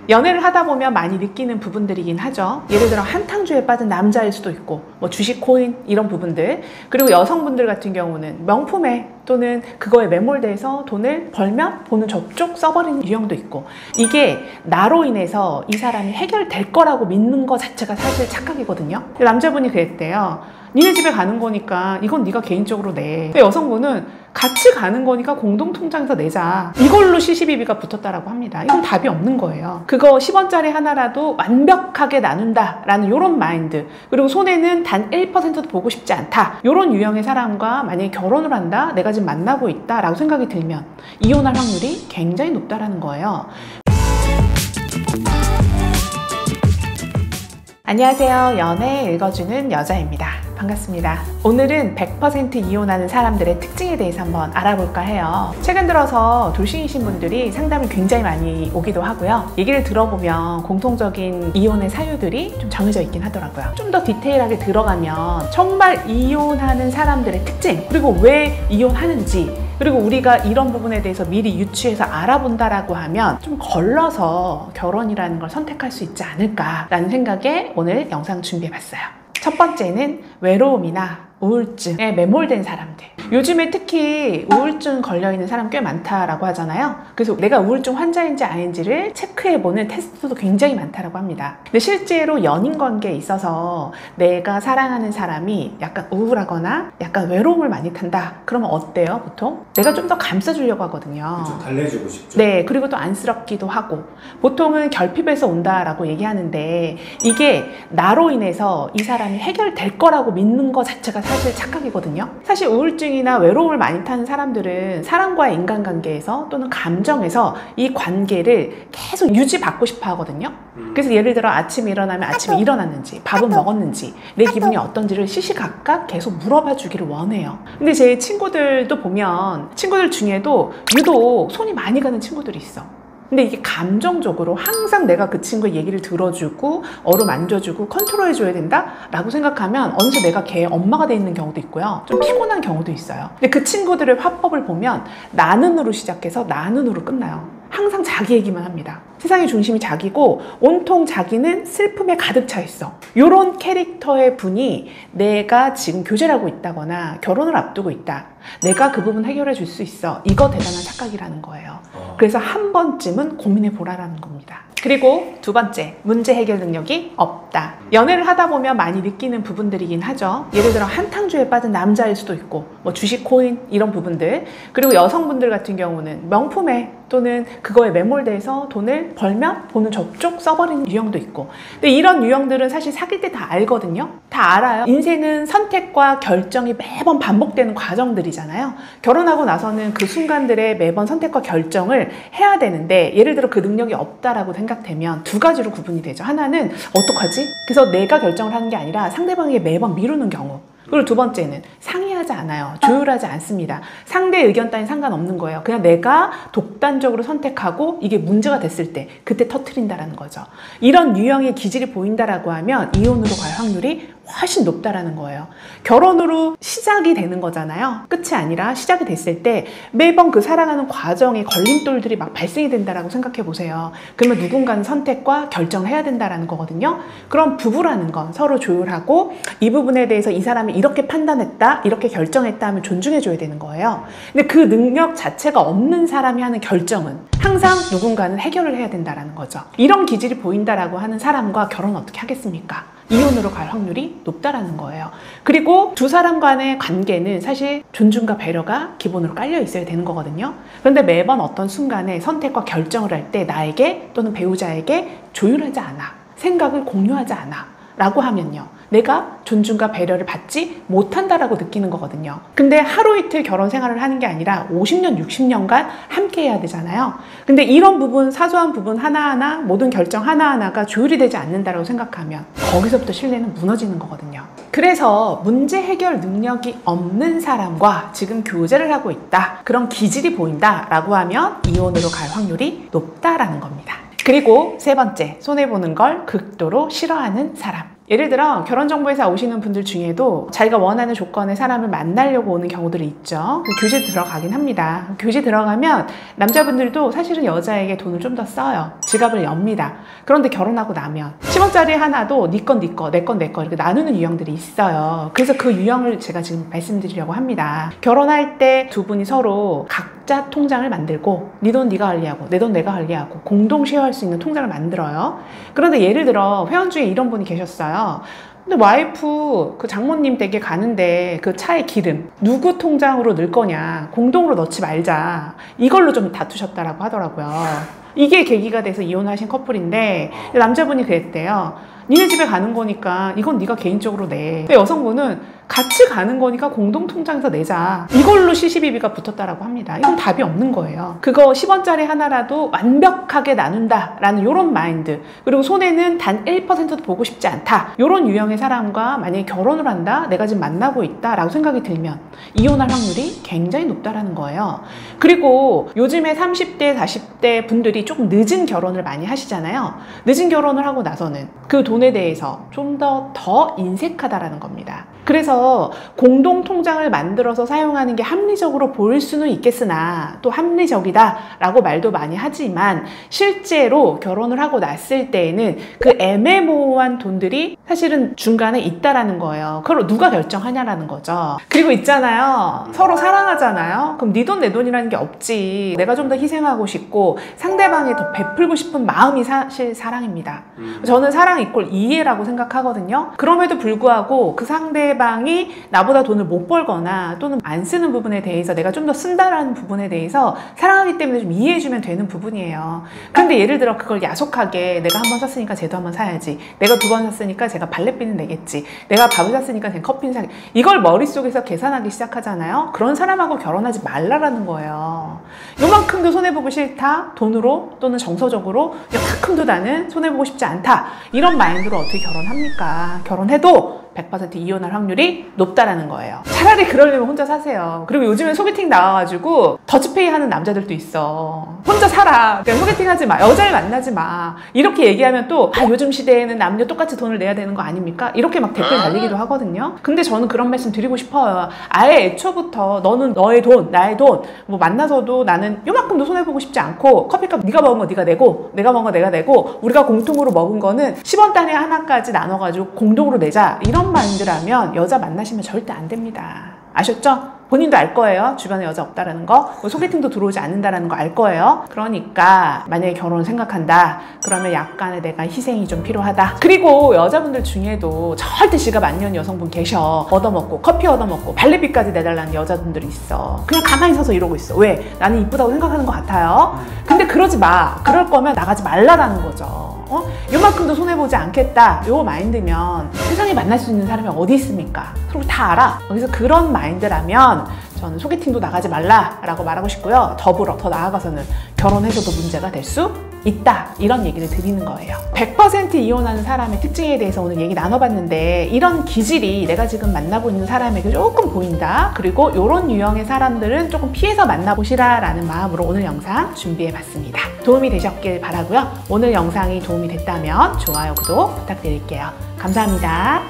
연애를 하다 보면 많이 느끼는 부분들이긴 하죠. 예를 들어 한탕주에 빠진 남자일 수도 있고 뭐 주식, 코인 이런 부분들, 그리고 여성분들 같은 경우는 명품에 또는 그거에 매몰돼서 돈을 벌면 보는 저쪽 써버리는 유형도 있고, 이게 나로 인해서 이 사람이 해결될 거라고 믿는 거 자체가 사실 착각이거든요. 남자분이 그랬대요. 니네 집에 가는 거니까 이건 네가 개인적으로 내. 근데 여성분은 같이 가는 거니까 공동통장에서 내자. 이걸로 시시비비가 붙었다라고 합니다. 이건 답이 없는 거예요. 그거 10원짜리 하나라도 완벽하게 나눈다라는 이런 마인드, 그리고 손해는 단 1%도 보고 싶지 않다, 이런 유형의 사람과 만약에 결혼을 한다, 내가 지금 만나고 있다라고 생각이 들면 이혼할 확률이 굉장히 높다라는 거예요. 안녕하세요. 연애 읽어주는 여자입니다. 반갑습니다. 오늘은 100% 이혼하는 사람들의 특징에 대해서 한번 알아볼까 해요. 최근 들어서 돌싱이신 분들이 상담을 굉장히 많이 오기도 하고요. 얘기를 들어보면 공통적인 이혼의 사유들이 좀 정해져 있긴 하더라고요. 좀 더 디테일하게 들어가면 정말 이혼하는 사람들의 특징, 그리고 왜 이혼하는지, 그리고 우리가 이런 부분에 대해서 미리 유추해서 알아본다라고 하면 좀 걸러서 결혼이라는 걸 선택할 수 있지 않을까라는 생각에 오늘 영상 준비해봤어요. 첫 번째는 외로움이나 우울증에 매몰된 사람들. 요즘에 특히 우울증 걸려있는 사람 꽤 많다라고 하잖아요. 그래서 내가 우울증 환자인지 아닌지를 체크해보는 테스트도 굉장히 많다라고 합니다. 근데 실제로 연인 관계에 있어서 내가 사랑하는 사람이 약간 우울하거나 약간 외로움을 많이 탄다, 그러면 어때요? 보통 내가 좀 더 감싸주려고 하거든요. 좀 달래주고 싶죠. 네, 그리고 또 안쓰럽기도 하고, 보통은 결핍에서 온다라고 얘기하는데, 이게 나로 인해서 이 사람이 해결될 거라고 믿는 거 자체가 사실 착각이거든요. 사실 우울증이나 외로움을 많이 타는 사람들은 사람과의 인간관계에서 또는 감정에서 이 관계를 계속 유지받고 싶어 하거든요. 그래서 예를 들어 아침에 일어나면 아침에 일어났는지, 밥은 먹었는지, 내 기분이 어떤지를 시시각각 계속 물어봐 주기를 원해요. 근데 제 친구들도 보면 친구들 중에도 유독 손이 많이 가는 친구들이 있어. 근데 이게 감정적으로 항상 내가 그 친구의 얘기를 들어주고 어루만져주고 컨트롤해줘야 된다라고 생각하면 어느새 내가 걔 엄마가 돼 있는 경우도 있고요. 좀 피곤한 경우도 있어요. 근데 그 친구들의 화법을 보면 나는으로 시작해서 나는으로 끝나요. 항상 자기 얘기만 합니다. 세상의 중심이 자기고 온통 자기는 슬픔에 가득 차 있어. 이런 캐릭터의 분이 내가 지금 교제를 하고 있다거나 결혼을 앞두고 있다, 내가 그 부분 해결해 줄 수 있어, 이거 대단한 착각이라는 거예요. 그래서 한 번쯤은 고민해 보라라는 겁니다. 그리고 두 번째, 문제 해결 능력이 없다. 연애를 하다 보면 많이 느끼는 부분들이긴 하죠. 예를 들어 한탕주에 빠진 남자일 수도 있고 뭐 주식, 코인 이런 부분들, 그리고 여성분들 같은 경우는 명품에 또는 그거에 매몰돼서 돈을 벌면 보는 저쪽 써버리는 유형도 있고. 근데 이런 유형들은 사실 사귈 때 다 알거든요. 다 알아요. 인생은 선택과 결정이 매번 반복되는 과정들이잖아요. 결혼하고 나서는 그 순간들의 매번 선택과 결정을 해야 되는데, 예를 들어 그 능력이 없다라고 생각되면 두 가지로 구분이 되죠. 하나는 어떡하지? 그래서 내가 결정을 하는 게 아니라 상대방에게 매번 미루는 경우. 그리고 두 번째는 상의하지 않아요. 조율하지 않습니다. 상대의 의견 따윈 상관없는 거예요. 그냥 내가 독단적으로 선택하고 이게 문제가 됐을 때 그때 터트린다라는 거죠. 이런 유형의 기질이 보인다라고 하면 이혼으로 갈 확률이 훨씬 높다라는 거예요. 결혼으로 시작이 되는 거잖아요. 끝이 아니라 시작이 됐을 때 매번 그 살아가는 과정에 걸림돌들이 막 발생이 된다라고 생각해 보세요. 그러면 누군가는 선택과 결정을 해야 된다라는 거거든요. 그럼 부부라는 건 서로 조율하고 이 부분에 대해서 이 사람이 이렇게 판단했다, 이렇게 결정했다 하면 존중해 줘야 되는 거예요. 근데 그 능력 자체가 없는 사람이 하는 결정은 항상 누군가는 해결을 해야 된다라는 거죠. 이런 기질이 보인다라고 하는 사람과 결혼 어떻게 하겠습니까? 이혼으로 갈 확률이 높다라는 거예요. 그리고 두 사람 간의 관계는 사실 존중과 배려가 기본으로 깔려 있어야 되는 거거든요. 그런데 매번 어떤 순간에 선택과 결정을 할 때 나에게 또는 배우자에게 조율하지 않아, 생각을 공유하지 않아 라고 하면요, 내가 존중과 배려를 받지 못한다라고 느끼는 거거든요. 근데 하루 이틀 결혼 생활을 하는 게 아니라 50년, 60년간 함께 해야 되잖아요. 근데 이런 부분, 사소한 부분 하나하나, 모든 결정 하나하나가 조율이 되지 않는다라고 생각하면 거기서부터 신뢰는 무너지는 거거든요. 그래서 문제 해결 능력이 없는 사람과 지금 교제를 하고 있다, 그런 기질이 보인다라고 하면 이혼으로 갈 확률이 높다라는 겁니다. 그리고 세 번째, 손해보는 걸 극도로 싫어하는 사람. 예를 들어 결혼정보회사 오시는 분들 중에도 자기가 원하는 조건의 사람을 만나려고 오는 경우들이 있죠. 교제 들어가긴 합니다. 교제 들어가면 남자분들도 사실은 여자에게 돈을 좀 더 써요. 지갑을 엽니다. 그런데 결혼하고 나면 10원짜리 하나도 네 건 네 거, 내 건 내 거 이렇게 나누는 유형들이 있어요. 그래서 그 유형을 제가 지금 말씀드리려고 합니다. 결혼할 때 두 분이 서로 각자 통장을 만들고 네 돈 네가 관리하고 내 돈 내가 관리하고 공동 쉐어할 수 있는 통장을 만들어요. 그런데 예를 들어 회원 중에 이런 분이 계셨어요. 근데 와이프 그 장모님 댁에 가는데 그 차에 기름 누구 통장으로 넣을 거냐, 공동으로 넣지 말자, 이걸로 좀 다투셨다라고 하더라고요. 이게 계기가 돼서 이혼하신 커플인데 남자분이 그랬대요. 니네 집에 가는 거니까 이건 네가 개인적으로 내. 근데 여성분은 같이 가는 거니까 공동통장에서 내자, 이걸로 시시비비가 붙었다라고 합니다. 이건 답이 없는 거예요. 그거 10원짜리 하나라도 완벽하게 나눈다라는 이런 마인드, 그리고 손해는 단 1%도 보고 싶지 않다, 이런 유형의 사람과 만약에 결혼을 한다, 내가 지금 만나고 있다라고 생각이 들면 이혼할 확률이 굉장히 높다라는 거예요. 그리고 요즘에 30대 40대 분들이 조금 늦은 결혼을 많이 하시잖아요. 늦은 결혼을 하고 나서는 그 돈에 대해서 좀 더 인색하다라는 겁니다. 그래서 공동통장을 만들어서 사용하는 게 합리적으로 보일 수는 있겠으나, 또 합리적이다 라고 말도 많이 하지만 실제로 결혼을 하고 났을 때에는 그 애매모호한 돈들이 사실은 중간에 있다라는 거예요. 그걸 누가 결정하냐라는 거죠. 그리고 있잖아요, 서로 사랑하잖아요. 그럼 네 돈 내 돈이라는 게 없지. 내가 좀 더 희생하고 싶고 상대방에 더 베풀고 싶은 마음이 사실 사랑입니다. 저는 사랑 이꼴 이해라고 생각하거든요. 그럼에도 불구하고 그 상대방이 나보다 돈을 못 벌거나 또는 안 쓰는 부분에 대해서 내가 좀 더 쓴다라는 부분에 대해서 사랑하기 때문에 좀 이해해주면 되는 부분이에요. 근데 예를 들어 그걸 야속하게 내가 한 번 샀으니까 쟤도 한 번 사야지, 내가 두 번 샀으니까 제가 발렛비는 내겠지, 내가 밥을 샀으니까 쟤 커피는 사겠지, 이걸 머릿속에서 계산하기 시작하잖아요. 그런 사람하고 결혼하지 말라라는 거예요. 요만큼도 손해보고 싫다, 돈으로 또는 정서적으로 요만큼도 나는 손해보고 싶지 않다, 이런 마인드로 어떻게 결혼합니까? 결혼해도 100% 이혼할 확률이 높다라는 거예요. 차라리 그러려면 혼자 사세요. 그리고 요즘에 소개팅 나와가지고 더치페이 하는 남자들도 있어. 혼자 살아, 그냥 소개팅 하지 마, 여자를 만나지 마, 이렇게 얘기하면 또 요즘 시대에는 남녀 똑같이 돈을 내야 되는 거 아닙니까? 이렇게 막 댓글 달리기도 하거든요. 근데 저는 그런 말씀 드리고 싶어요. 아예 애초부터 너는 너의 돈, 나의 돈, 뭐 만나서도 나는 요만큼도 손해보고 싶지 않고, 커피값 네가 먹은 거 네가 내고 내가 먹은 거 내가 내고 우리가 공통으로 먹은 거는 10원단위 하나까지 나눠가지고 공동으로 내자, 이런 마인드라면 여자 만나시면 절대 안 됩니다. 아셨죠? 본인도 알 거예요. 주변에 여자 없다라는 거, 소개팅도 들어오지 않는다라는 거 알 거예요. 그러니까 만약에 결혼을 생각한다 그러면 약간의 내가 희생이 좀 필요하다. 그리고 여자분들 중에도 절대 지갑 안 여는 여성분 계셔. 얻어먹고 커피 얻어먹고 발레비까지 내달라는 여자분들이 있어. 그냥 가만히 서서 이러고 있어. 왜? 나는 이쁘다고 생각하는 것 같아요. 근데 그러지 마. 그럴 거면 나가지 말라라는 거죠. 요만큼도 손해보지 않겠다, 요 마인드면 세상에 만날 수 있는 사람이 어디 있습니까? 서로 다 알아. 그래서 그런 마인드라면 저는 소개팅도 나가지 말라라고 말하고 싶고요. 더불어 더 나아가서는 결혼해서도 문제가 될 수 있다, 이런 얘기를 드리는 거예요. 100% 이혼하는 사람의 특징에 대해서 오늘 얘기 나눠봤는데, 이런 기질이 내가 지금 만나고 있는 사람에게 조금 보인다, 그리고 이런 유형의 사람들은 조금 피해서 만나보시라 라는 마음으로 오늘 영상 준비해봤습니다. 도움이 되셨길 바라고요. 오늘 영상이 도움이 됐다면 좋아요, 구독 부탁드릴게요. 감사합니다.